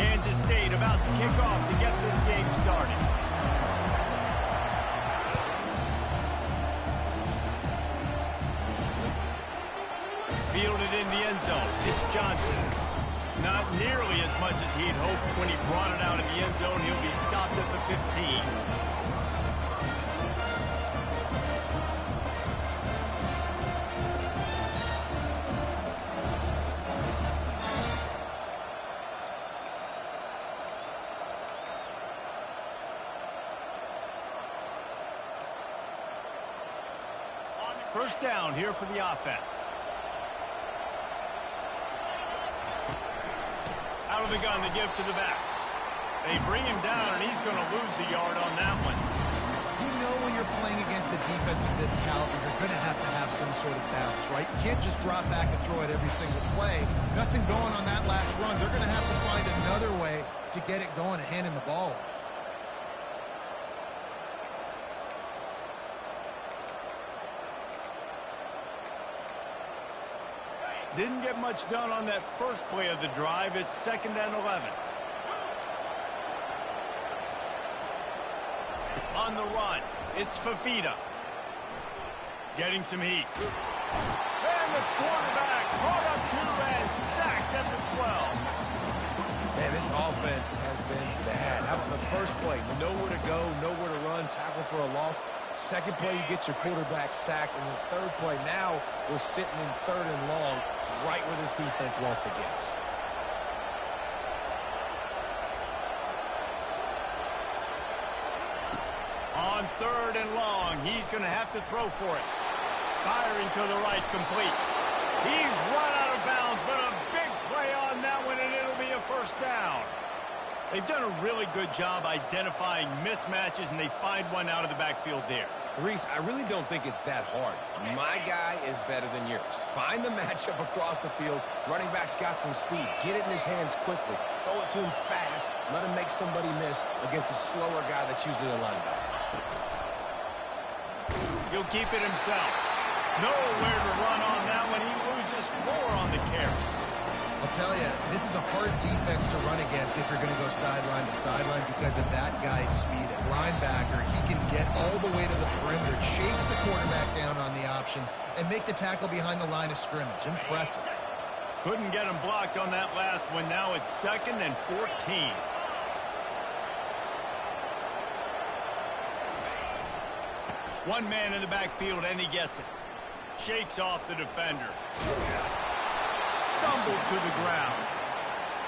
Kansas State about to kick off to get this game started. Fielded in the end zone. It's Johnson. Not nearly as much as he'd hoped when he brought it out of the end zone. He'll be stopped at the 15. First down here for the offense. Out of the gun to give to the back. They bring him down, and he's going to lose a yard on that one. You know when you're playing against a defense of this caliber, you're going to have some sort of balance, right? You can't just drop back and throw it every single play. Nothing going on that last run. They're going to have to find another way to get it going and handing the ball off. Didn't get much done on that first play of the drive. It's 2nd and 11. On the run, it's Fafita. Getting some heat. And the quarterback caught up to and sacked at the 12. Man, this offense has been bad. How about the first play? Nowhere to go, nowhere to run, tackle for a loss. Second play, you get your quarterback sacked. And the third play, now we're sitting in 3rd and long, right where this defense wants to get us. On 3rd and long, he's going to have to throw for it. Firing to the right, complete. He's run out of bounds, but a big play on that one, and it'll be a first down. They've done a really good job identifying mismatches, and they find one out of the backfield there. Reese, I really don't think it's that hard. My guy is better than yours. Find the matchup across the field. Running back's got some speed. Get it in his hands quickly. Throw it to him fast. Let him make somebody miss against a slower guy that's usually a linebacker. He'll keep it himself. Nowhere to run on that one. He loses 4 on the carry. I'll tell you, this is a hard defense to run against if you're going to go sideline to sideline because of that guy's speed. At linebacker, he can get all the way to the perimeter, chase the quarterback down on the option, and make the tackle behind the line of scrimmage. Impressive. Couldn't get him blocked on that last one. Now it's 2nd and 14. One man in the backfield, and he gets it. Shakes off the defender. Stumbled to the ground.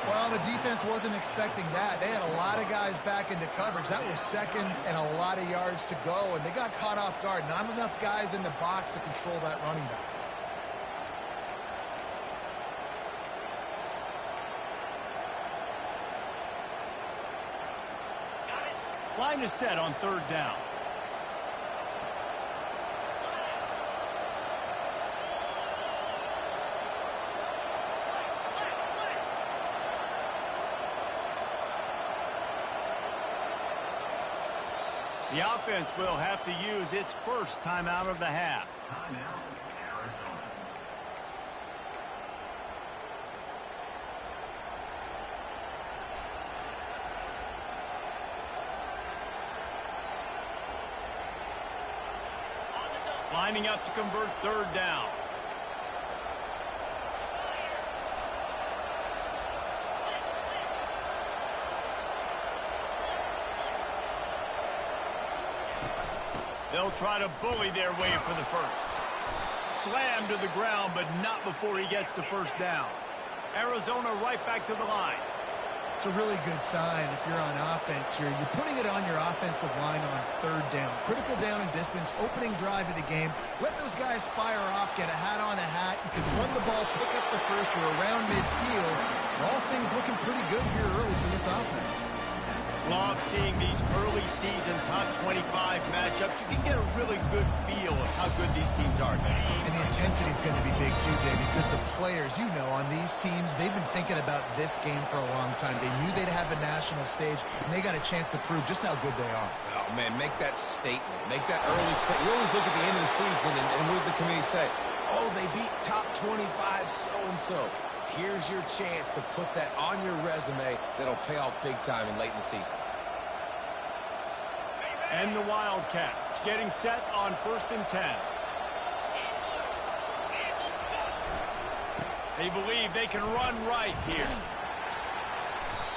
Well, the defense wasn't expecting that. They had a lot of guys back into coverage. That was 2nd and a lot of yards to go, and they got caught off guard. Not enough guys in the box to control that running back. Line is set on 3rd down. The offense will have to use its first timeout of the half. Lining up to convert 3rd down. They'll try to bully their way for the first. Slammed to the ground, but not before he gets the first down. Arizona right back to the line. It's a really good sign if you're on offense here. You're putting it on your offensive line on 3rd down. Critical down and distance, opening drive of the game. Let those guys fire off, get a hat on a hat. You can run the ball, pick up the first. You're around midfield. All things looking pretty good here early for this offense. Love seeing these early season top 25 matchups. You can get a really good feel of how good these teams are. And the intensity is going to be big too, David, because the players, you know, on these teams, they've been thinking about this game for a long time. They knew they'd have a national stage, and they got a chance to prove just how good they are. Oh, man, make that statement. Make that early statement. You always look at the end of the season, and what does the committee say? Oh, they beat top 25 so-and-so. Here's your chance to put that on your resume that'll pay off big time in late in the season. And the Wildcats getting set on 1st and 10. They believe they can run right here.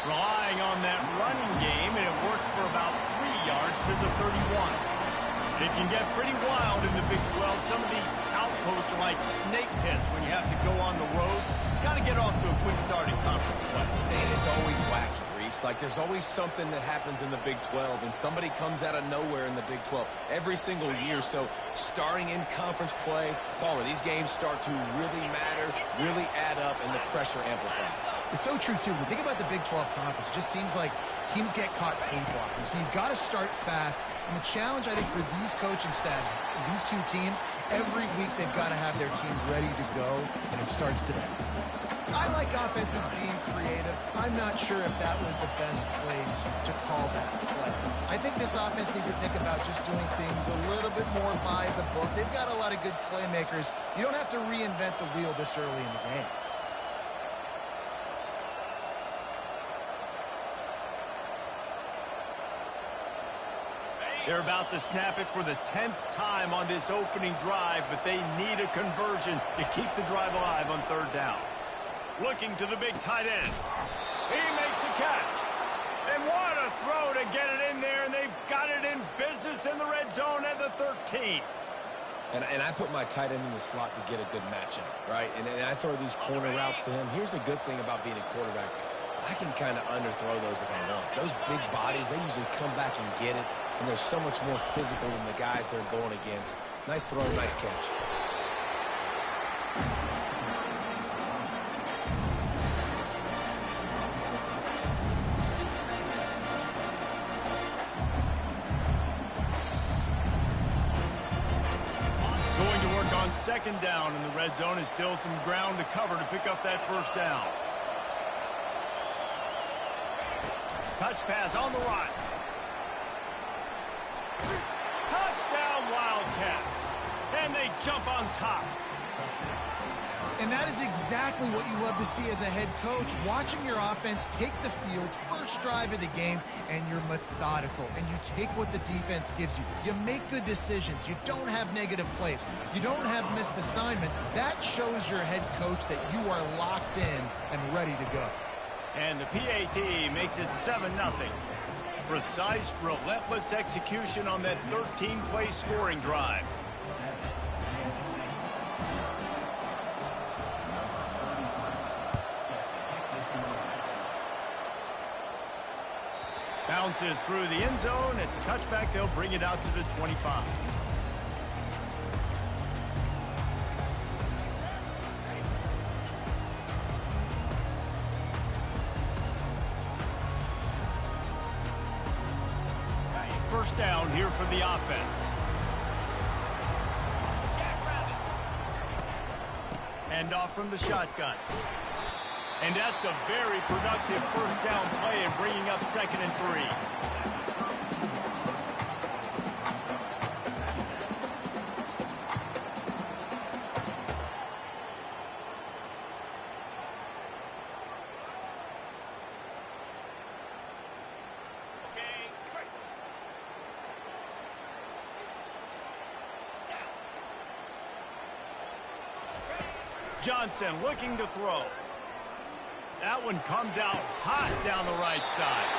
Relying on that running game, and it works for about 3 yards to the 31. It can get pretty wild in the Big 12. Some of these outposts are like snake pits when you have to go on the road. Got to get off to a quick start in conference play. And it's always wacky, Reese. Like, there's always something that happens in the Big 12, and somebody comes out of nowhere in the Big 12 every single year. So starting in conference play, Palmer, these games start to really matter, really add up, and the pressure amplifies. It's so true, too. When you think about the Big 12 Conference, it just seems like teams get caught sleepwalking. So you've got to start fast. And the challenge, I think, for these coaching staffs, these two teams, every week they've got to have their team ready to go, and it starts today. I like offenses being creative. I'm not sure if that was the best place to call that play. I think this offense needs to think about just doing things a little bit more by the book. They've got a lot of good playmakers. You don't have to reinvent the wheel this early in the game. They're about to snap it for the 10th time on this opening drive, but they need a conversion to keep the drive alive on 3rd down. Looking to the big tight end. He makes a catch. And what a throw to get it in there, and they've got it in business in the red zone at the 13. And I put my tight end in the slot to get a good matchup, right? And I throw these corner routes to him. Here's the good thing about being a quarterback. I can kind of underthrow those if I want. Those big bodies, they usually come back and get it, and they're so much more physical than the guys they're going against. Nice throw, nice catch. Going to work on 2nd down in the red zone. Is still some ground to cover to pick up that 1st down. Touch pass on the right. Touchdown Wildcats. And they jump on top. And that is exactly what you love to see as a head coach, watching your offense take the field, first drive of the game, and you're methodical, and you take what the defense gives you. You make good decisions. You don't have negative plays. You don't have missed assignments. That shows your head coach that you are locked in and ready to go. And the PAT makes it 7-0. Precise, relentless execution on that 13-play scoring drive. Bounces through the end zone. It's a touchback. They'll bring it out to the 25. First down here for the offense. And off from the shotgun. And that's a very productive first down play and bringing up 2nd and 3. Johnson looking to throw. That one comes out hot down the right side.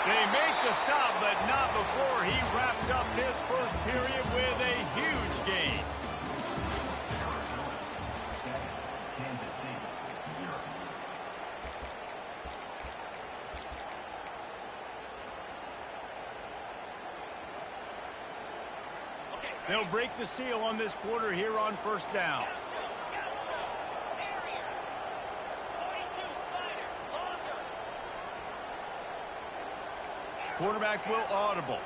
They make the stop, but not before he wraps up this first period with a huge gain. They'll break the seal on this quarter here on first down. Quarterback will audible.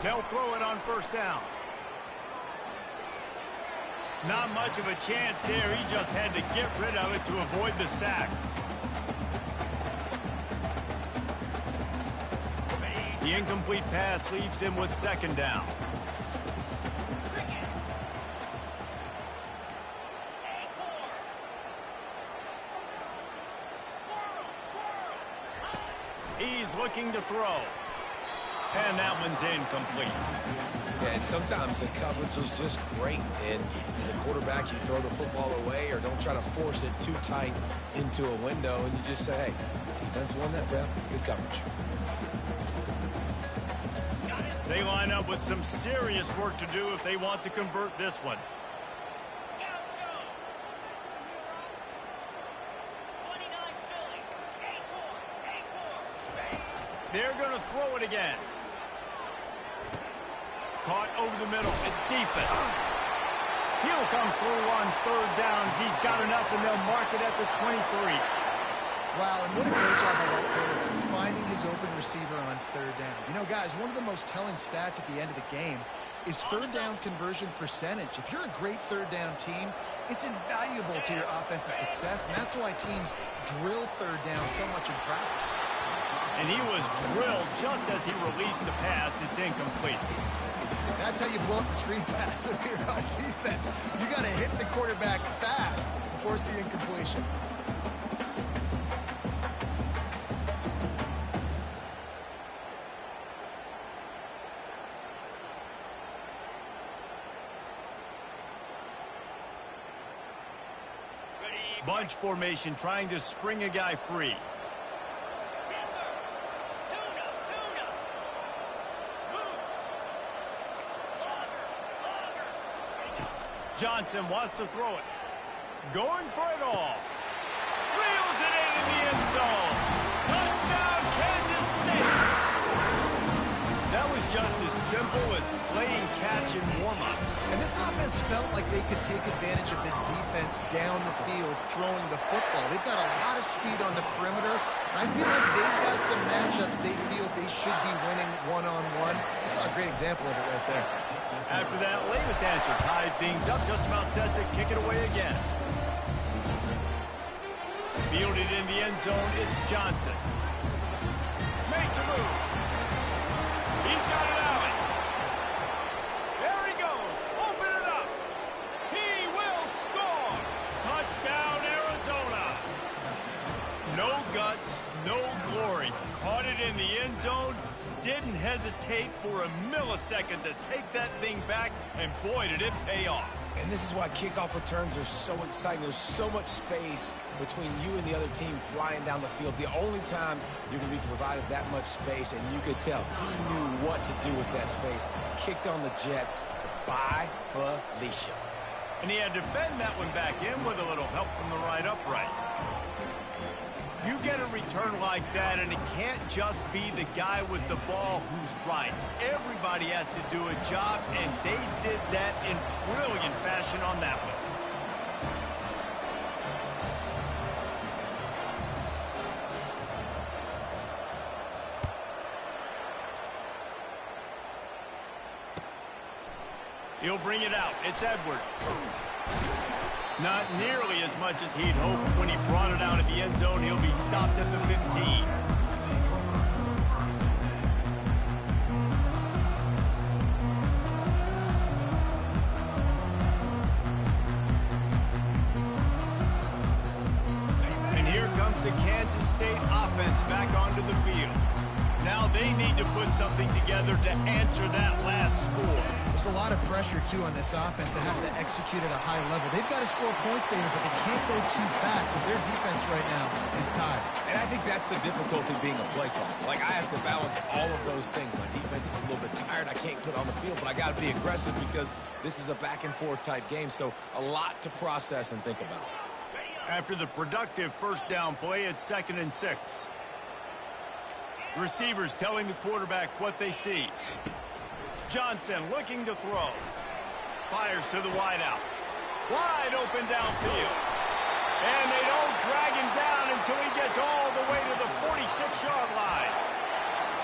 They'll throw it on first down. Not much of a chance there. He just had to get rid of it to avoid the sack. The incomplete pass leaves him with 2nd down. He's looking to throw. And that one's incomplete. Yeah, and sometimes the coverage is just great. And as a quarterback, you throw the football away or don't try to force it too tight into a window. And you just say, hey, defense won that rep. Good coverage. They line up with some serious work to do if they want to convert this one. They're going to throw it again. Caught over the middle. It's Cephas. He'll come through on third downs. He's got enough, and they'll mark it at the 23. Wow, and what a great job by that quarterback, finding his open receiver on third down. You know, guys, one of the most telling stats at the end of the game is third down conversion percentage. If you're a great third down team, it's invaluable to your offensive success, and that's why teams drill third down so much in practice. And he was drilled just as he released the pass. It's incomplete. That's how you blow up the screen pass if you're on defense. You got to hit the quarterback fast to force the incompletion. Bunch formation trying to spring a guy free. Johnson wants to throw it. Going for it all. Reels it in the end zone. Touchdown, Kansas State. That was just as simple as playing catch in warm-ups. And this offense felt like they could take advantage of this defense down the field throwing the football. They've got a lot of speed on the perimeter. I feel like they've got some matchups they feel they should be winning one-on-one. You saw a great example of it right there. After that latest answer tied things up, just about set to kick it away again. Fielded in the end zone, it's Johnson. Makes a move. He's got an alley. There he goes. Open it up. He will score. Touchdown, Arizona. No guts, no glory. Caught it in the end zone. Didn't hesitate for a millisecond to take that thing back, and boy, did it pay off. And this is why kickoff returns are so exciting. There's so much space between you and the other team flying down the field. The only time you're going to be provided that much space, and you could tell he knew what to do with that space. Kicked on the Jets by Felicia. And he had to bend that one back in with a little help from the right upright. You get a return like that, and it can't just be the guy with the ball who's right. Everybody has to do a job, and they did that in brilliant fashion on that one. He'll bring it out. It's Edwards. Not nearly as much as he'd hoped when he brought it out of the end zone. He'll be stopped at the 15. And here comes the Kansas State offense back onto the field. Now they need to put something together to answer that last score. There's a lot of pressure, too, on this offense to have to execute at a high level. They've got to score points there, but they can't go too fast because their defense right now is tired. And I think that's the difficulty being a play caller. Like, I have to balance all of those things. My defense is a little bit tired. I can't put on the field, but I got to be aggressive because this is a back-and-forth type game, so a lot to process and think about. After the productive first down play, it's 2nd and 6. Receivers telling the quarterback what they see. Johnson looking to throw. Fires to the wideout. Wide open downfield. And they don't drag him down until he gets all the way to the 46-yard line.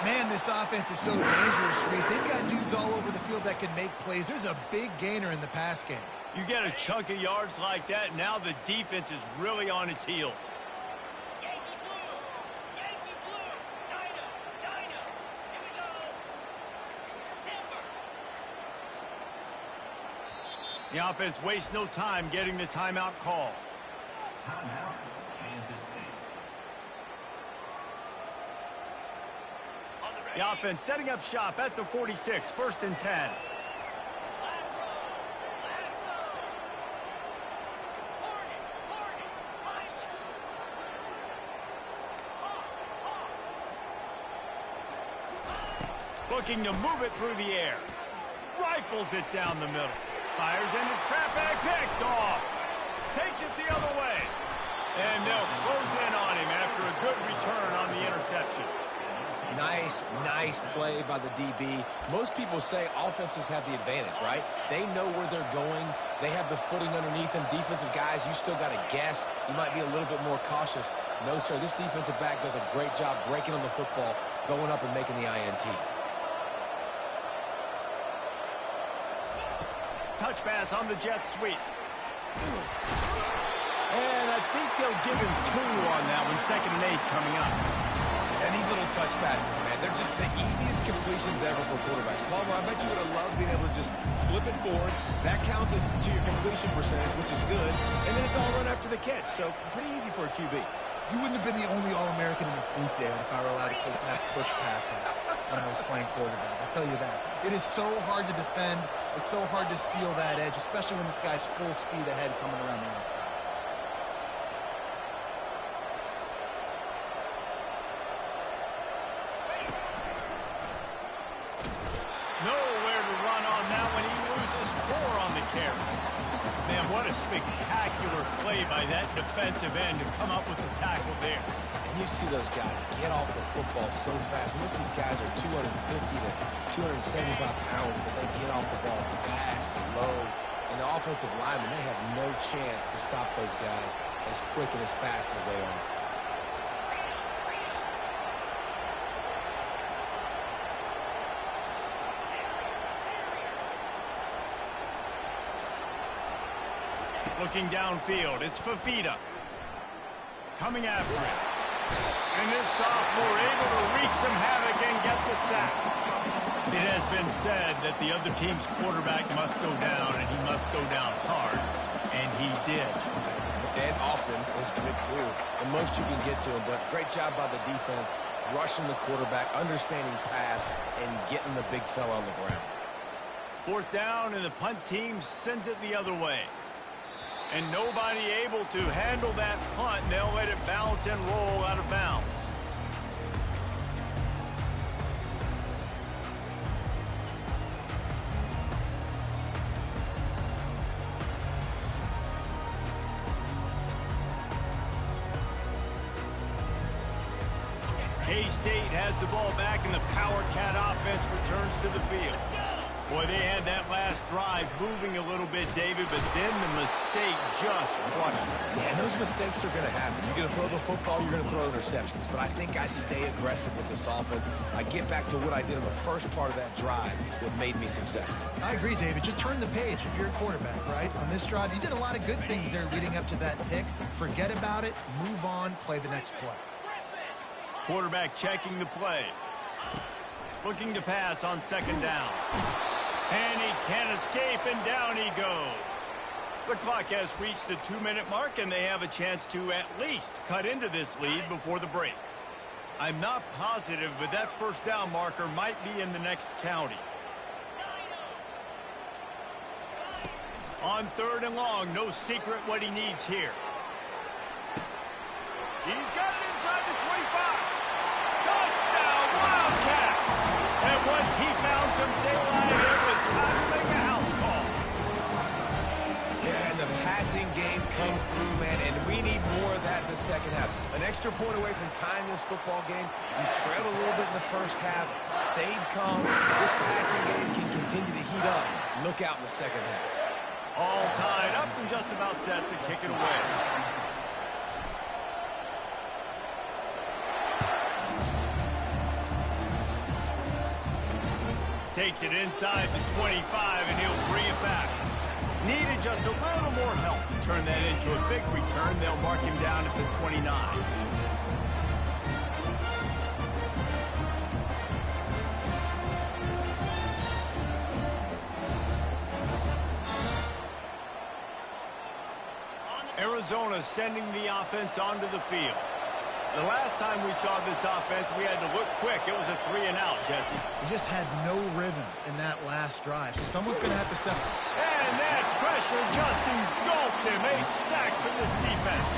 Man, this offense is so dangerous, Reese. They've got dudes all over the field that can make plays. There's a big gainer in the pass game. You get a chunk of yards like that, now the defense is really on its heels. The offense wastes no time getting the timeout call. Timeout, Kansas State. The offense setting up shop at the 46, 1st and 10. Looking to move it through the air. Rifles it down the middle. Fires into trap and picked off. Takes it the other way. And they'll close in on him after a good return on the interception. Nice play by the DB. Most people say offenses have the advantage, right? They know where they're going. They have the footing underneath them. Defensive guys, you still got to guess. You might be a little bit more cautious. No, sir, this defensive back does a great job breaking on the football, going up and making the INT. Touch pass on the jet sweep. And I think they'll give him 2 on that one. 2nd and 8 coming up. And these little touch passes, man, they're just the easiest completions ever for quarterbacks. Palmer, I bet you would have loved being able to just flip it forward. That counts as to your completion percentage, which is good. And then it's all run after the catch, so pretty easy for a QB. You wouldn't have been the only All-American in this booth, David, if I were allowed to have push passes when I was playing quarterback. I'll tell you that. It is so hard to defend. It's so hard to seal that edge, especially when this guy's full speed ahead coming around the outside. Nowhere to run on that one. He loses 4 on the carry. Man, what a spectacular play by that defensive end to come up with the tackle there. And you see those guys get off the football so fast. Most of these guys are 250 to 275 pounds, but they get off the ball fast, low. And the offensive linemen, they have no chance to stop those guys as quick and as fast as they are. Looking downfield, it's Fafita. Coming after him. And this sophomore able to wreak some havoc and get the sack. It has been said that the other team's quarterback must go down, and he must go down hard. And he did. And often is good, too. The most you can get to him, but great job by the defense, rushing the quarterback, understanding pass, and getting the big fella on the ground. 4th down, and the punt team sends it the other way. And nobody able to handle that punt, and they'll let it bounce and roll out of bounds. K-State has the ball back, and the Power Cat offense returns to the field. Boy, they had that last drive moving a little bit, David, but then the mistake just crushed it. Yeah, and those mistakes are going to happen. You're going to throw the football, you're going to throw interceptions. But I think I stay aggressive with this offense. I get back to what I did in the first part of that drive that made me successful. I agree, David. Just turn the page if you're a quarterback, right? On this drive, you did a lot of good things there leading up to that pick. Forget about it, move on, play the next play. Quarterback checking the play. Looking to pass on 2nd down. And he can't escape, and down he goes. The clock has reached the 2-minute mark, and they have a chance to at least cut into this lead before the break. I'm not positive, but that 1st down marker might be in the next county. On 3rd and long, no secret what he needs here. He's got it inside the 25. Touchdown, Wildcats! And once he found some daylight, it was time to make a house call. Yeah, and the passing game comes through, man, and we need more of that in the second half. An extra point away from tying this football game. You trailed a little bit in the first half, stayed calm. This passing game can continue to heat up. Look out in the second half. All tied up and just about set to kick it away. Takes it inside the 25, and he'll bring it back. Needed just a little more help to turn that into a big return. They'll mark him down at the 29. Arizona sending the offense onto the field. The last time we saw this offense, we had to look quick. It was a 3-and-out, Jesse. He just had no rhythm in that last drive, so someone's going to have to step up. And that pressure just engulfed him. A sack for this defense.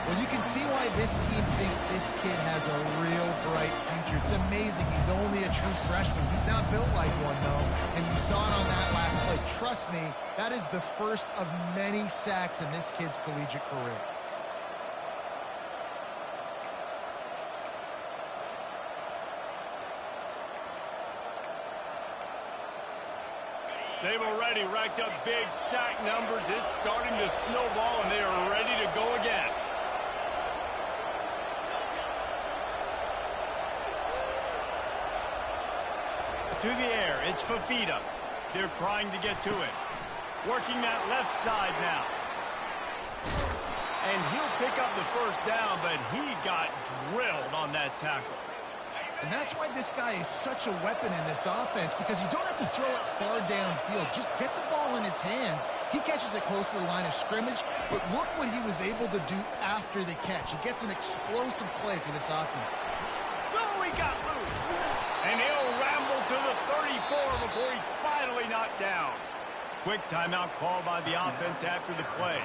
Well, you can see why this team thinks this kid has a real bright future. It's amazing. He's only a true freshman. He's not built like one, though, and you saw it on that last play. Trust me, that is the first of many sacks in this kid's collegiate career. They've already racked up big sack numbers. It's starting to snowball, and they are ready to go again. To the air, it's Fafita. They're trying to get to it. Working that left side now. And he'll pick up the first down, but he got drilled on that tackle. And that's why this guy is such a weapon in this offense, because you don't have to throw it far downfield. Just get the ball in his hands. He catches it close to the line of scrimmage, but look what he was able to do after the catch. He gets an explosive play for this offense. Oh, he got loose. And he'll ramble to the 34 before he's finally knocked down. Quick timeout call by the offense after the play.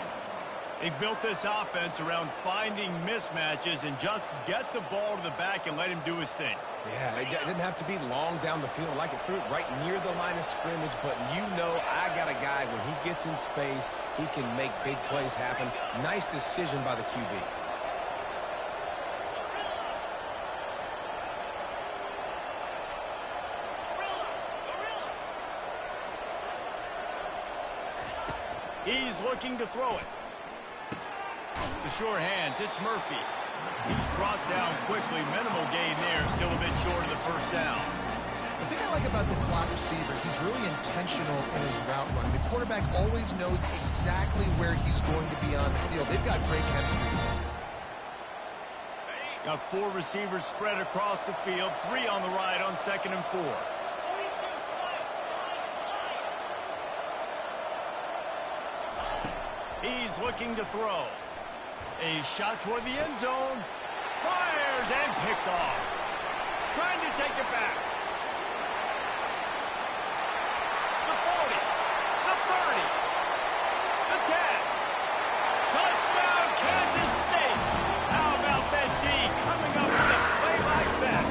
They've built this offense around finding mismatches and just get the ball to the back and let him do his thing. Yeah, it didn't have to be long down the field. Like it threw it right near the line of scrimmage, but you know I got a guy, when he gets in space, he can make big plays happen. Nice decision by the QB. He's looking to throw it. The sure hands, it's Murphy. He's brought down quickly. Minimal gain there, still a bit short of the first down. The thing I like about this slot receiver, he's really intentional in his route run. The quarterback always knows exactly where he's going to be on the field. They've got great chemistry. Got 4 receivers spread across the field, 3 on the right on 2nd and 4. He's looking to throw. A shot toward the end zone. Fires and picked off. Trying to take it back. The 40. The 30. The 10. Touchdown, Kansas State. How about that D coming up with a play like that?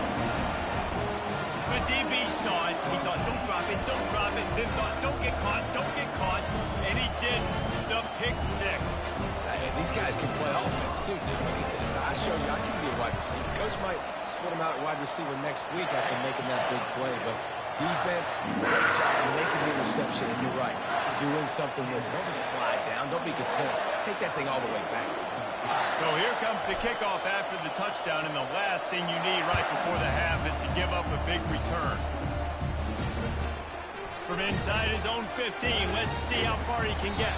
The DB saw it. He thought, don't drop it, don't drop it. Then thought, don't get caught, don't get caught. And he didn't. The pick 6. These guys can play offense, too, dude. Look at this. I show you I can be a wide receiver. Coach might split him out at wide receiver next week after making that big play. But defense, great job making the interception. And you're right, doing something with it. Don't just slide down. Don't be content. Take that thing all the way back. So here comes the kickoff after the touchdown. And the last thing you need right before the half is to give up a big return. From inside his own 15, let's see how far he can get.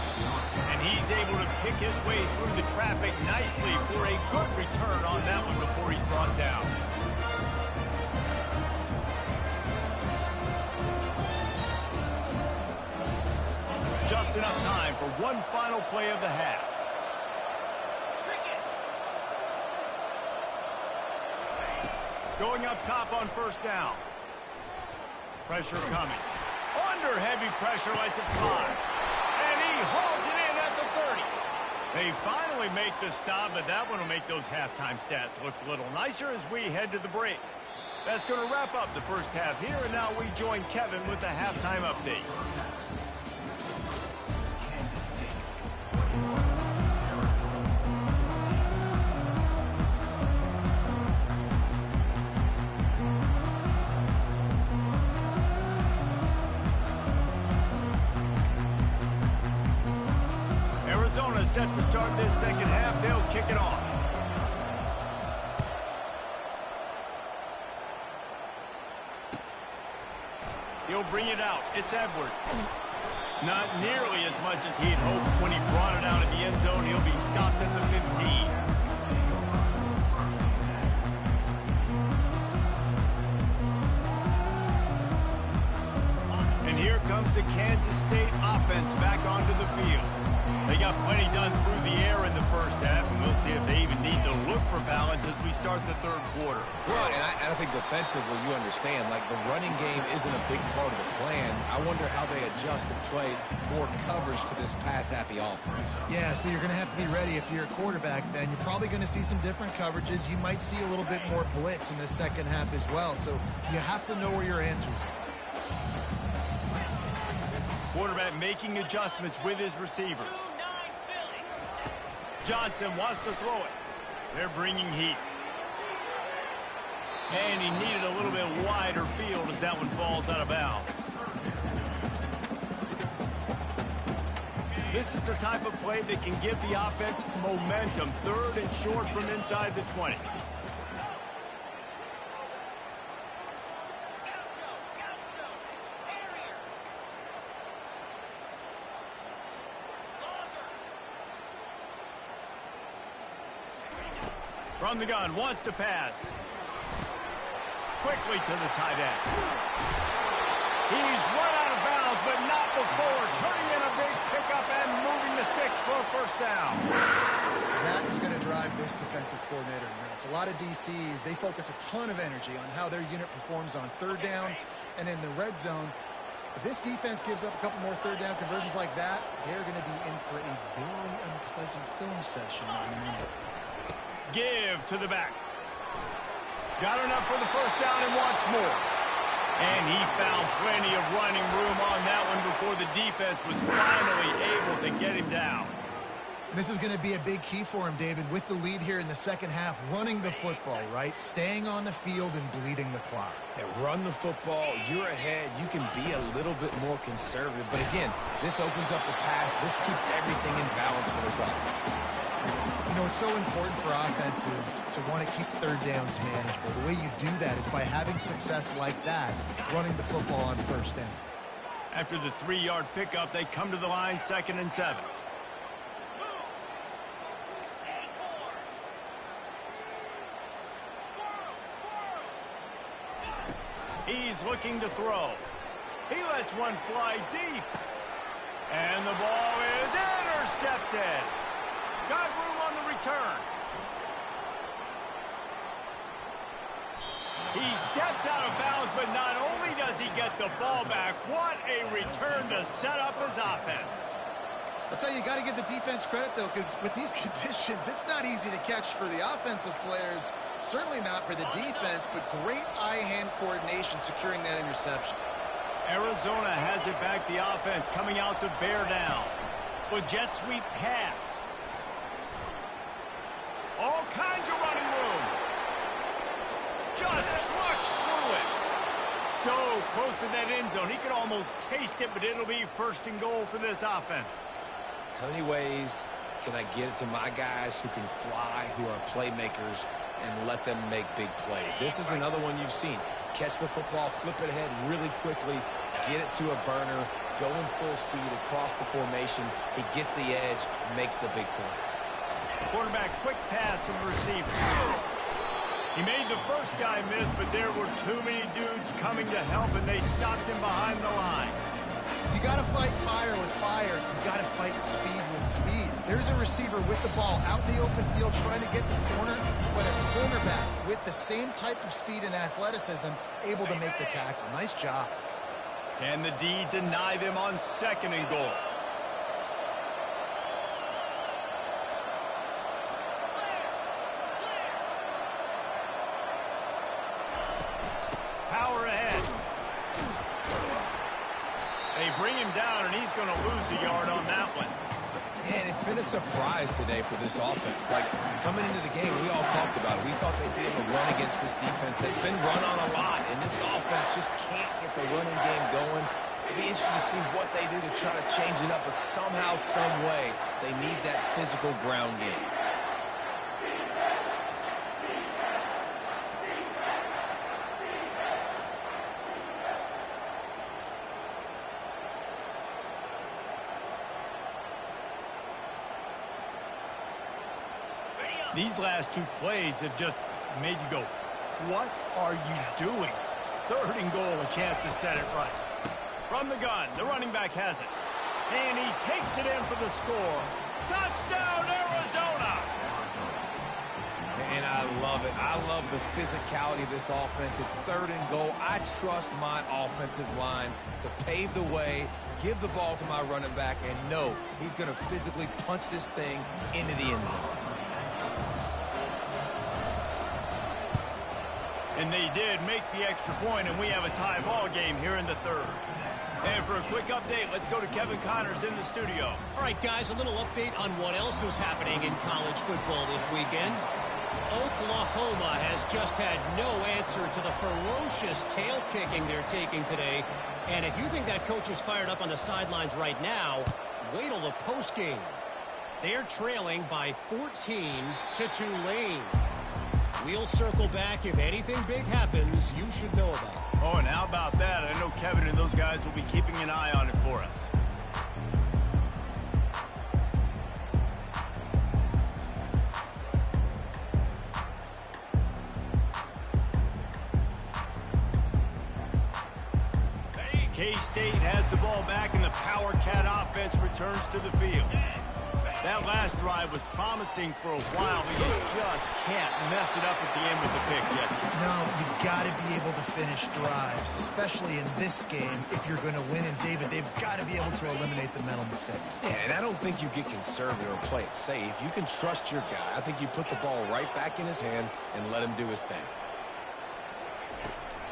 And he's able to pick his way through the traffic nicely for a good return on that one before he's brought down. Just enough time for one final play of the half. Going up top on first down. Pressure coming. Under heavy pressure, lets it fly. And he hauls it in at the 30. They finally make the stop, but that one will make those halftime stats look a little nicer as we head to the break. That's going to wrap up the first half here, and now we join Kevin with the halftime update. Arizona set to start this second half. They'll kick it off. He'll bring it out. It's Edwards. Not nearly as much as he'd hoped when he brought it out of the end zone. He'll be stopped at the 15. And here comes the Kansas State offense back onto the field. They got plenty done through the air in the first half, and we'll see if they even need to look for balance as we start the third quarter. Well, and I think defensively, you understand, like the running game isn't a big part of the plan. I wonder how they adjust and play more coverage to this pass-happy offense. Yeah, so you're going to have to be ready if you're a quarterback then. You're probably going to see some different coverages. You might see a little bit more blitz in the second half as well, so you have to know where your answers are. Quarterback making adjustments with his receivers. Johnson wants to throw it. They're bringing heat. And he needed a little bit wider field as that one falls out of bounds. This is the type of play that can give the offense momentum. Third and short from inside the 20. From the gun, wants to pass. Quickly to the tight end. He's run out of bounds, but not before turning in a big pickup and moving the sticks for a first down. That is going to drive this defensive coordinator nuts. A lot of DCs, they focus a ton of energy on how their unit performs on third down and in the red zone. If this defense gives up a couple more third down conversions like that, they're going to be in for a very unpleasant film session on Monday. Give to the back. Got enough for the first down and wants more. And he found plenty of running room on that one before the defense was finally able to get him down. This is going to be a big key for him, David, with the lead here in the second half, running the football, right? Staying on the field and bleeding the clock. Yeah, run the football, you're ahead, you can be a little bit more conservative. But again, this opens up the pass. This keeps everything in balance for this offense. You know, it's so important for offenses to want to keep third downs manageable. The way you do that is by having success like that, running the football on first down. After the 3-yard pickup, they come to the line, 2nd and 7. He's looking to throw. He lets one fly deep. And the ball is intercepted. Got room on the return. He steps out of bounds, but not only does he get the ball back, what a return to set up his offense. That's how you got to give the defense credit, though, because with these conditions, it's not easy to catch for the offensive players, certainly not for the defense, but great eye-hand coordination securing that interception. Arizona has it back, the offense coming out to bear down. With jet sweep pass. All kinds of running room. Just trucks through it. So close to that end zone. He could almost taste it, but it'll be 1st and goal for this offense. How many ways can I get it to my guys who can fly, who are playmakers, and let them make big plays? This is another one you've seen. Catch the football, flip it ahead really quickly, get it to a burner, go in full speed across the formation. He gets the edge, makes the big play. Quarterback quick pass to the receiver. He made the first guy miss, but there were too many dudes coming to help, and they stopped him behind the line. You got to fight fire with fire. You got to fight speed with speed. There's a receiver with the ball out in the open field trying to get the corner, but a cornerback with the same type of speed and athleticism able to make the tackle. Nice job. Can the D deny them on 2nd and goal? Power ahead. They bring him down, and he's going to lose a yard on that one. And it's been a surprise today for this offense. Like, coming into the game, we all talked about it. We thought they'd be able to run against this defense that's been run on a lot, and this offense just can't get the running game going. It'll be interesting to see what they do to try to change it up, but somehow, some way, they need that physical ground game. These last 2 plays have just made you go, what are you doing? 3rd and goal, a chance to set it right. From the gun, the running back has it. And he takes it in for the score. Touchdown, Arizona! And I love it. I love the physicality of this offense. It's 3rd and goal. I trust my offensive line to pave the way, give the ball to my running back, and know he's going to physically punch this thing into the end zone. And they did make the extra point, and we have a tie ball game here in the 3rd. And for a quick update, let's go to Kevin Connors in the studio. All right, guys, a little update on what else is happening in college football this weekend. Oklahoma has just had no answer to the ferocious tail kicking they're taking today. And if you think that coach is fired up on the sidelines right now, wait till the postgame. They're trailing by 14 to Tulane. We'll circle back. If anything big happens, you should know about it. Oh, and how about that? I know Kevin and those guys will be keeping an eye on it for us. K-State has the ball back, and the Power Cat offense returns to the field. That last drive was promising for a while, but you just can't mess it up at the end with the pick, Jesse. No, you've got to be able to finish drives, especially in this game if you're going to win. And, David, they've got to be able to eliminate the mental mistakes. Yeah, and I don't think you get conservative or play it safe. You can trust your guy. I think you put the ball right back in his hands and let him do his thing.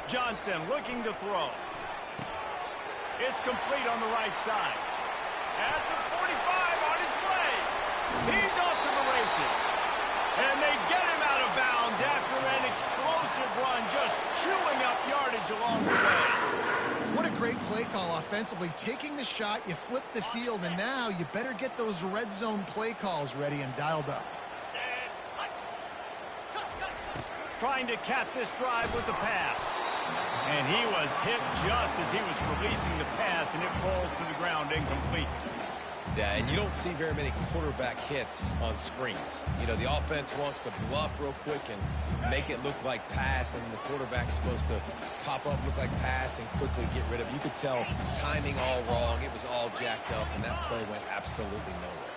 Johnson looking to throw. It's complete on the right side. At the 45, on his way. He's off to the races. And they get him out of bounds after an explosive run, just chewing up yardage along the way. What a great play call offensively. Taking the shot, you flip the field, and now you better get those red zone play calls ready and dialed up. Trying to cap this drive with the pass. And he was hit just as he was releasing the pass, and it falls to the ground incomplete. Yeah, and you don't see very many quarterback hits on screens. You know, the offense wants to bluff real quick and make it look like pass, and the quarterback's supposed to pop up, look like pass, and quickly get rid of it. You could tell timing all wrong. It was all jacked up, and that play went absolutely nowhere.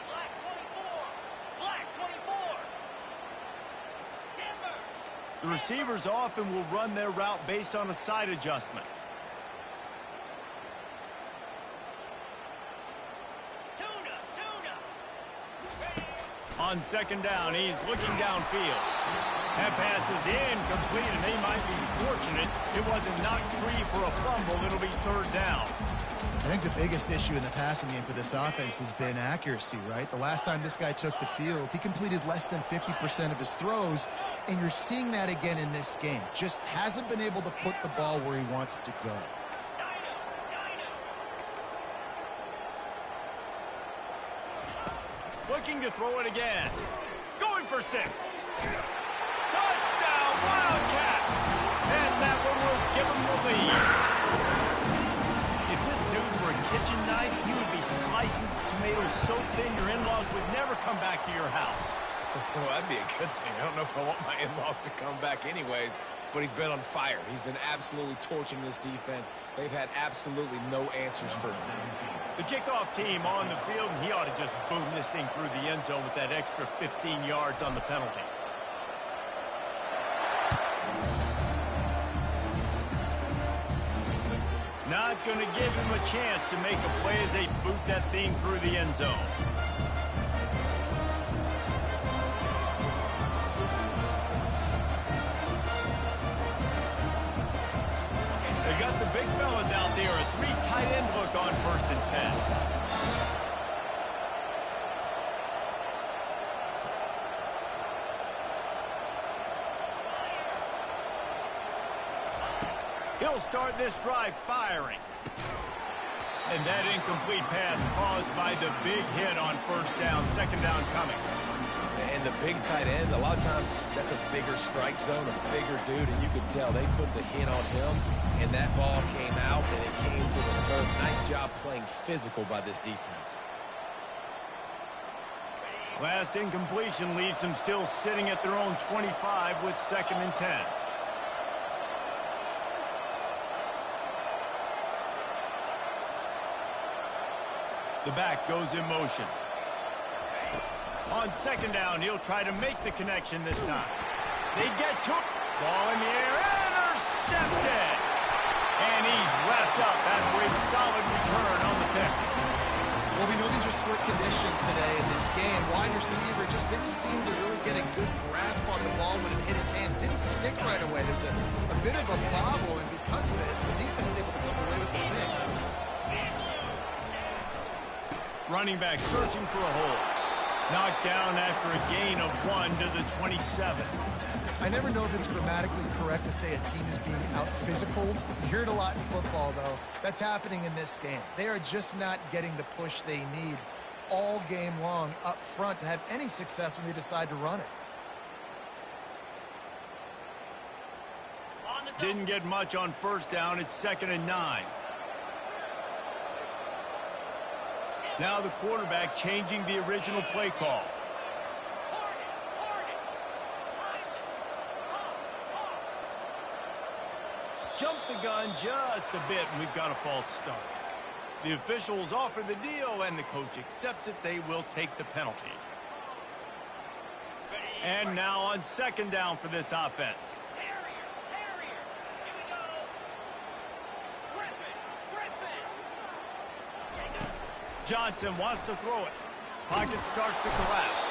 The receivers often will run their route based on a side adjustment. On 2nd down, he's looking downfield. That pass is incomplete, and they might be fortunate it wasn't knocked free for a fumble. It'll be 3rd down. I think the biggest issue in the passing game for this offense has been accuracy, right? The last time this guy took the field, he completed less than 50% of his throws, and you're seeing that again in this game. Just hasn't been able to put the ball where he wants it to go. Looking to throw it again. Going for 6. Touchdown, Wildcats! And that one will give them the lead. If this dude were a kitchen knife, he would be slicing tomatoes so thin your in-laws would never come back to your house. Well, that'd be a good thing. I don't know if I want my in-laws to come back anyways, but he's been on fire. He's been absolutely torching this defense. They've had absolutely no answers for him. The kickoff team on the field, and he ought to just boom this thing through the end zone with that extra 15 yards on the penalty. Not going to give him a chance to make a play as they boot that thing through the end zone. They got the big fellas out there. A 3 tight end look on 1st and 10. He'll start this drive firing. And that incomplete pass caused by the big hit on 1st down, 2nd down coming. And the big tight end, a lot of times that's a bigger strike zone, a bigger dude, and you could tell they put the hit on him, and that ball came out, and it came to the turf. Nice job playing physical by this defense. Last incompletion leaves them still sitting at their own 25 with 2nd and 10. The back goes in motion. On second down, he'll try to make the connection this time. They get to it. Ball in the air. Intercepted. And he's wrapped up after a solid return on the pick. Well, we know these are slick conditions today in this game. Wide receiver just didn't seem to really get a good grasp on the ball when it hit his hands. Didn't stick right away. There's a bit of a bobble, and because of it, the defense able to come away with the pick. Running back searching for a hole. Knocked down after a gain of 1 to the 27. I never know if it's grammatically correct to say a team is being out-physicaled. You hear it a lot in football, though. That's happening in this game. They are just not getting the push they need all game long up front to have any success when they decide to run it. Didn't get much on first down. It's 2nd and 9. Now the quarterback changing the original play call. Jumped the gun just a bit, and we've got a false start. The officials offer the deal, and the coach accepts it. They will take the penalty. And now on second down for this offense. Johnson wants to throw it. Pocket starts to collapse.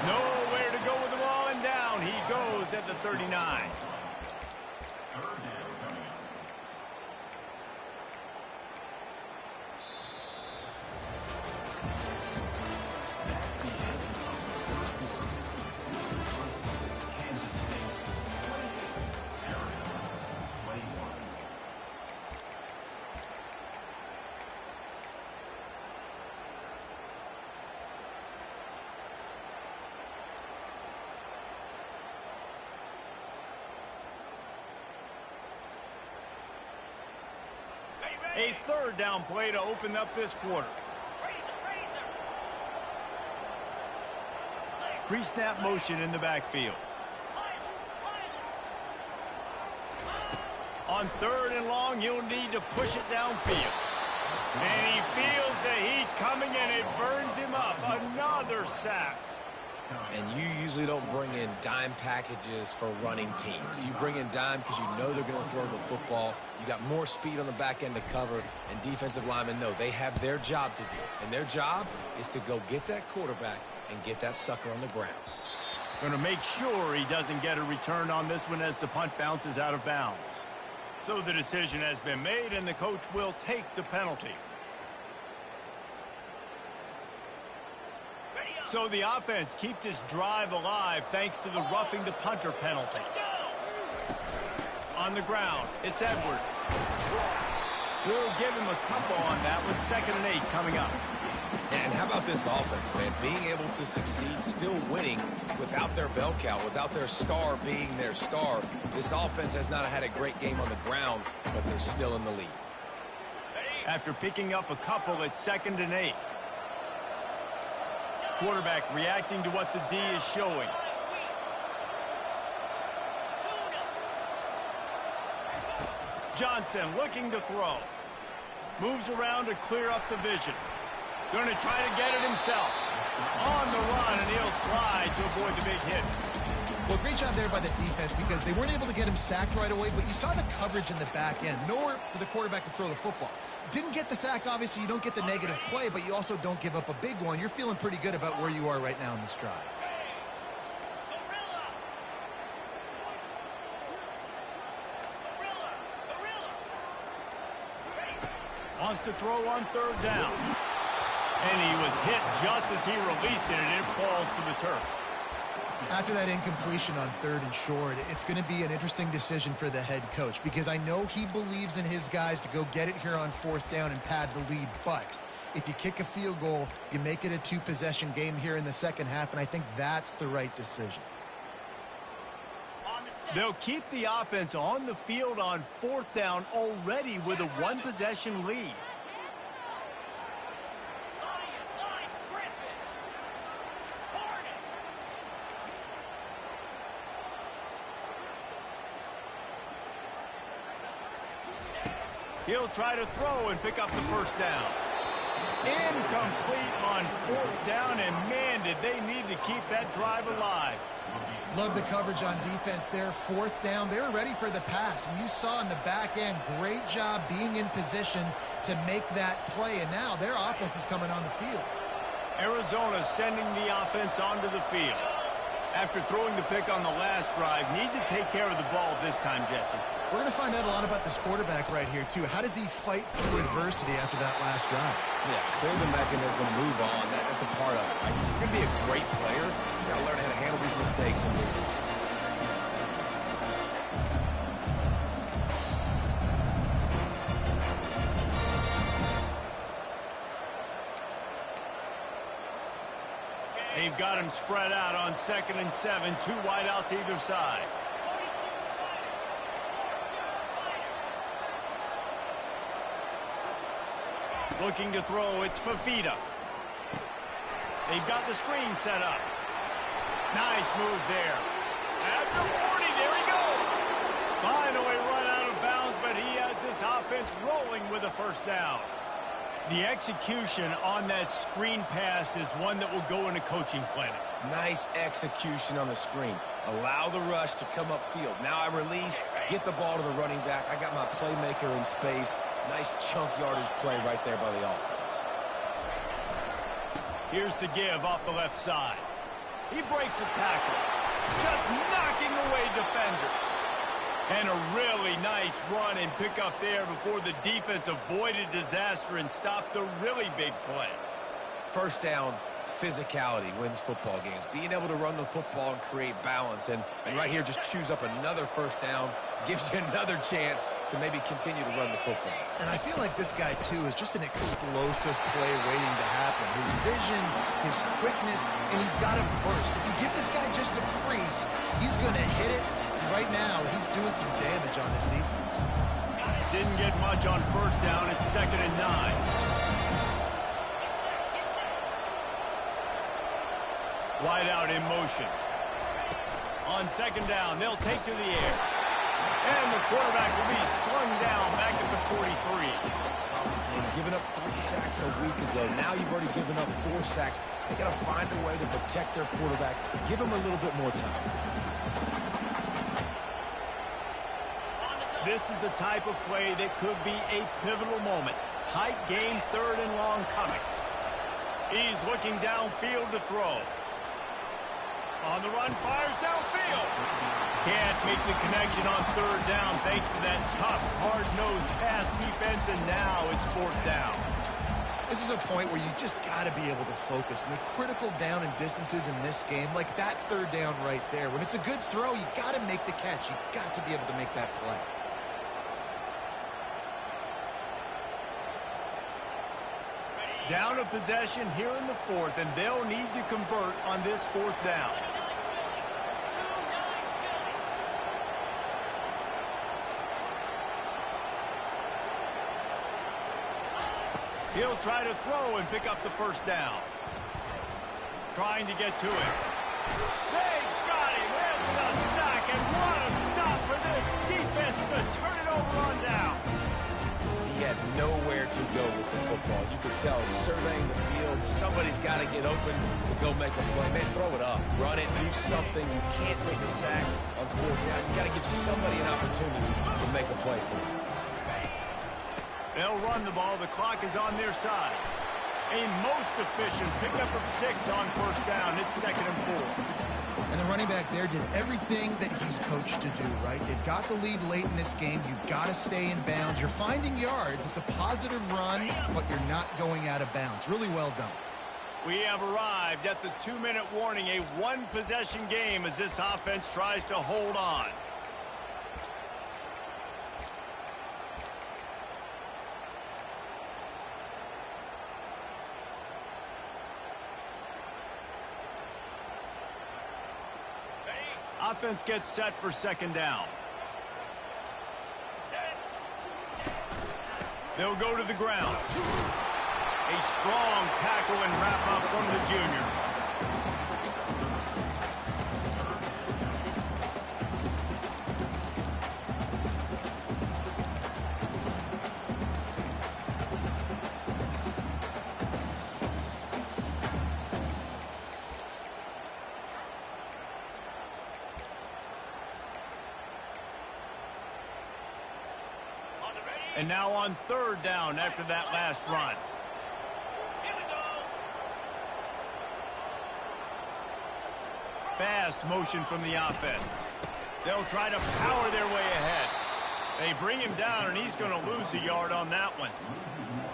Nowhere to go with the ball, and down he goes at the 39. A third down play to open up this quarter. Pre-snap motion in the backfield. On 3rd and long, he'll need to push it downfield. And he feels the heat coming, and it burns him up. Another sack. And you usually don't bring in dime packages for running teams. You bring in dime because you know they're going to throw the football. You got more speed on the back end to cover, and defensive linemen know they have their job to do. And their job is to go get that quarterback and get that sucker on the ground. Going to make sure he doesn't get a return on this one as the punt bounces out of bounds. So the decision has been made, and the coach will take the penalty. So the offense keeps this drive alive thanks to the roughing the punter penalty. On the ground, it's Edwards. We'll give him a couple on that with 2nd and 8 coming up. And how about this offense, man? Being able to succeed, still winning without their bell cow, without their star being their star. This offense has not had a great game on the ground, but they're still in the lead. After picking up a couple, it's 2nd and 8. Quarterback reacting to what the D is showing. Johnson looking to throw. Moves around to clear up the vision. Going to try to get it himself. On the run, and he'll slide to avoid the big hit. Well, great job there by the defense because they weren't able to get him sacked right away, but you saw the coverage in the back end. Nowhere for the quarterback to throw the football. Didn't get the sack, obviously. You don't get the negative play, but you also don't give up a big one. You're feeling pretty good about where you are right now in this drive. Wants to throw on 3rd down. And he was hit just as he released it, and it falls to the turf. After that incompletion on 3rd and short, it's going to be an interesting decision for the head coach because I know he believes in his guys to go get it here on 4th down and pad the lead. But if you kick a field goal, you make it a 2-possession game here in the second half, and I think that's the right decision. They'll keep the offense on the field on 4th down already with a 1-possession lead. He'll try to throw and pick up the 1st down. Incomplete on fourth down, and man, did they need to keep that drive alive. Love the coverage on defense there. Fourth down, they were ready for the pass. And you saw in the back end, great job being in position to make that play. And now their offense is coming on the field. Arizona sending the offense onto the field. After throwing the pick on the last drive, need to take care of the ball this time, Jesse. We're going to find out a lot about this quarterback right here, too. How does he fight through adversity after that last drive? Yeah, clear the mechanism, move on. That's a part of it. Right? You're going to be a great player. You got to learn how to handle these mistakes and move on. They've got him spread out on 2nd and 7, 2 wide out to either side. Looking to throw, it's Fafita. They've got the screen set up. Nice move there. After warning, there he goes. Finally run out of bounds, but he has this offense rolling with a first down. The execution on that screen pass is one that will go in a coaching clinic. Nice execution on the screen. Allow the rush to come upfield. Now I release, get the ball to the running back. I got my playmaker in space. Nice chunk yardage play right there by the offense. Here's the give off the left side. He breaks a tackle, just knocking away defenders. And a really nice run and pick up there before the defense avoided disaster and stopped the really big play. First down, physicality wins football games. Being able to run the football and create balance. And right here, just choose up another first down. Gives you another chance to maybe continue to run the football. And I feel like this guy, too, is just an explosive play waiting to happen. His vision, his quickness, and he's got a burst. If you give this guy just a crease, he's going to hit it. Right now, he's doing some damage on this defense. Didn't get much on first down. It's 2nd and 9. Wide out in motion. On 2nd down, they'll take to the air. And the quarterback will be slung down back at the 43. And giving up 3 sacks a week ago. Now you've already given up 4 sacks. They got to find a way to protect their quarterback. Give him a little bit more time. This is the type of play that could be a pivotal moment. Tight game, 3rd and long coming. He's looking downfield to throw. On the run, fires downfield. Can't make the connection on 3rd down thanks to that tough, hard-nosed pass defense, and now it's 4th down. This is a point where you just got to be able to focus. And the critical down and distances in this game, like that 3rd down right there, when it's a good throw, you got to make the catch. You got to be able to make that play. Down a possession here in the 4th, and they'll need to convert on this 4th down. He'll try to throw and pick up the first down. Trying to get to it. They got him. It's a sack, and what a stop for this defense to turn it over on down. He had nowhere to go with the football. You could tell, surveying the field, somebody's got to get open to go make a play. Man, throw it up, run it, do something. You can't take a sack on 4th down. You got to give somebody an opportunity to make a play for you. They'll run the ball. The clock is on their side. A most efficient pickup of 6 on first down. It's 2nd and 4. And the running back there did everything that he's coached to do, right? They've got the lead late in this game. You've got to stay in bounds. You're finding yards. It's a positive run, but you're not going out of bounds. Really well done. We have arrived at the 2-minute warning, a one-possession game as this offense tries to hold on. Offense gets set for 2nd down. They'll go to the ground. A strong tackle and wrap up from the junior. And now on third down after that last run. Fast motion from the offense. They'll try to power their way ahead. They bring him down, and he's going to lose a yard on that one.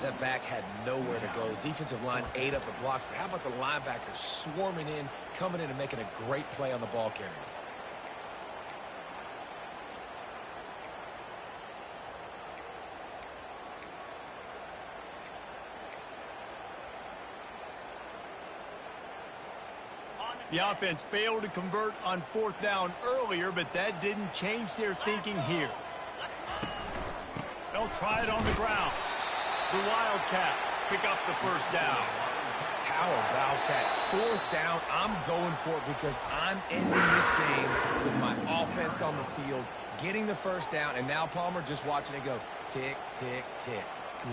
That back had nowhere to go. The defensive line ate up the blocks, but how about the linebackers swarming in, coming in and making a great play on the ball carrier? The offense failed to convert on fourth down earlier, but that didn't change their thinking here. They'll try it on the ground. The Wildcats pick up the first down. How about that? Fourth down, I'm going for it because I'm ending this game with my offense on the field, getting the first down, and now Palmer just watching it go tick, tick, tick.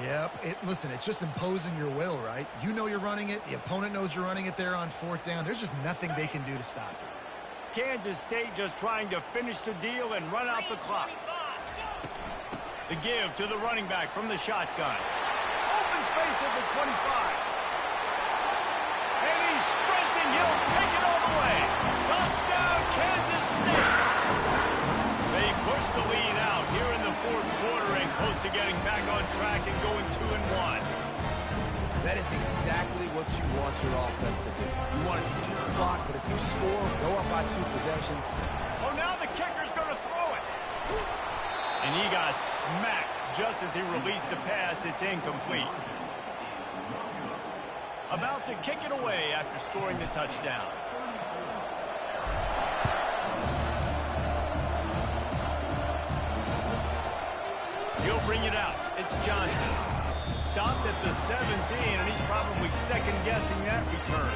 Yep. Listen, it's just imposing your will, right? You know you're running it. The opponent knows you're running it there on fourth down. There's just nothing they can do to stop it. Kansas State just trying to finish the deal and run out the clock. The give to the running back from the shotgun. Open space at the 25. And he's sprinting. He'll take it all the way. Touchdown, Kansas State. They push the lead out here in the fourth quarter and close to getting back on track and going 2-1. That is exactly what you want your offense to do. You want it to eat clock, but if you score, go up by 2 possessions. Oh, now the kicker's going to throw it. And he got smacked just as he released the pass. It's incomplete. About to kick it away after scoring the touchdown. He'll bring it out. It's Johnson. Stopped at the 17, and he's probably second-guessing that return.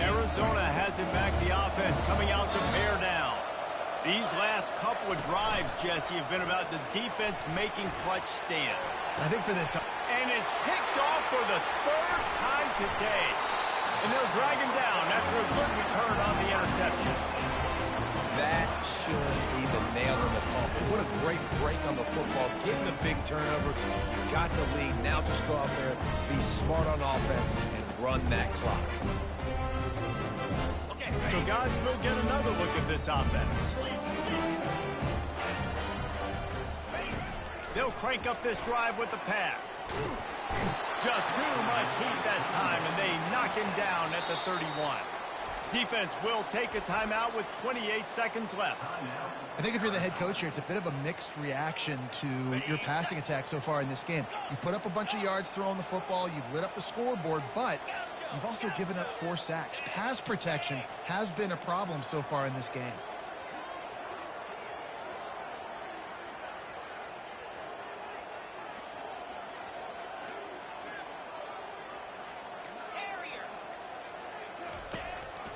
Arizona has it back. The offense coming out to bear down. These last couple of drives, Jesse, have been about the defense making clutch stand. I think for this... And it's picked off for the third time today. And they'll drag him down after a good return on the interception. That should be the nail in the coffin. What a great break on the football. Getting a big turnover. You got the lead. Now just go out there, be smart on offense, and run that clock. So, guys, we'll get another look at this offense. They'll crank up this drive with the pass. Just too much heat that time, and they knock him down at the 31. Defense will take a timeout with 28 seconds left. I think if you're the head coach here, it's a bit of a mixed reaction to your passing attack so far in this game. You put up a bunch of yards throwing the football, you've lit up the scoreboard, but you've also given up 4 sacks. Pass protection has been a problem so far in this game.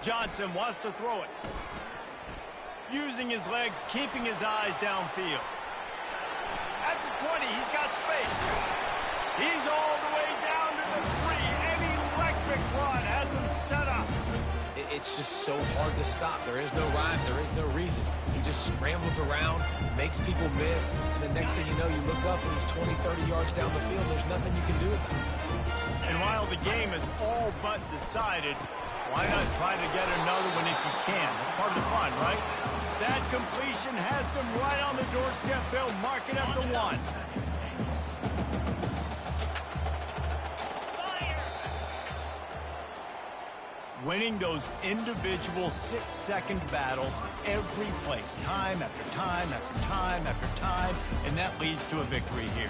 Johnson wants to throw it. Using his legs, keeping his eyes downfield. At the 20, he's got space. He's all the way down to the 3. An electric run has him set up. It's just so hard to stop. There is no rhyme. There is no reason. He just scrambles around, makes people miss, and the next thing you know, you look up and he's 20, 30 yards down the field. There's nothing you can do about it. And while the game is all but decided, why not try to get another one if you can? That's part of the fun, right? That completion has them right on the doorstep. They'll mark it at the 1. Winning those individual 6-second battles every play, time after time after time after time, and that leads to a victory here.